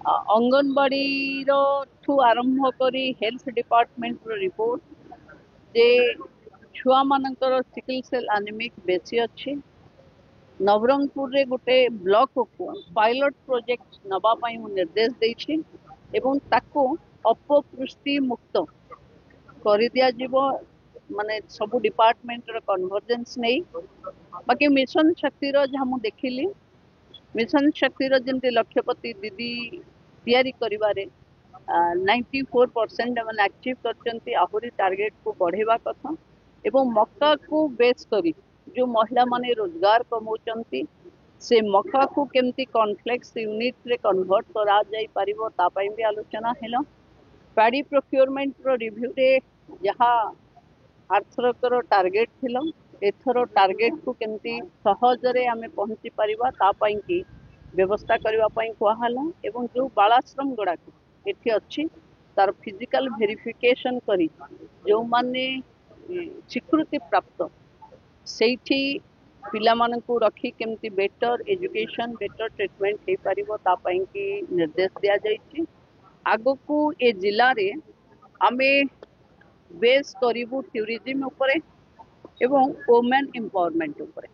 अंगनवाड़ी ठू आरंभ करी हेल्थ डिपार्टमेंट रिपोर्ट जे छुआ मानकर सिकल सेल एनीमिक बेसी अच्छी नवरंगपुर रे गोटे ब्लॉक को पायलट प्रोजेक्ट नबा पई मु निर्देश देछि एवं ताको अपपुष्टि मुक्त कर दिया जीवो माने सब डिपार्टमेंट रो कन्वर्जेंस नहीं बाकी मिशन शक्ति रो जहाँ मु देखिली मिशन शक्ति रो जमती लक्ष्यपति दीदी तैयारी करिवारे 94% मैंने अचीव करचंती आहुरी टार्गेट को बढ़ेवा कथा एवं मक्का को बेस करी जो महिला माने रोजगार कमाउचंती से मक्का को केमती कॉम्प्लेक्स यूनिट रे कन्वर्ट करा जाई परिबो ता पई भी आलोचना हेलो पैडी प्रोक्योरमेंट रो रिव्यू रे जहाँ आर्थरकर टार्गेट थिलो एथरो टार्गेट को केमती सहजरे आमे पहुंची परिबा ता पई की व्यवस्था करबा पई कहला एवं जो बालाश्रम गुड़ा एठी अच्छी तार फिजिकल वेरिफिकेशन करी जो माने स्वीकृति प्राप्त सेठी पिला मानकू रखी केमती बेटर एजुकेशन बेटर ट्रीटमेंट हे परिबो ता पई की निर्देश दिया जायछि आगो ए जिले रे आमे बेस करिबू टूरिज्म उपरे एवं वुमेन एम्पावरमेंट उपरे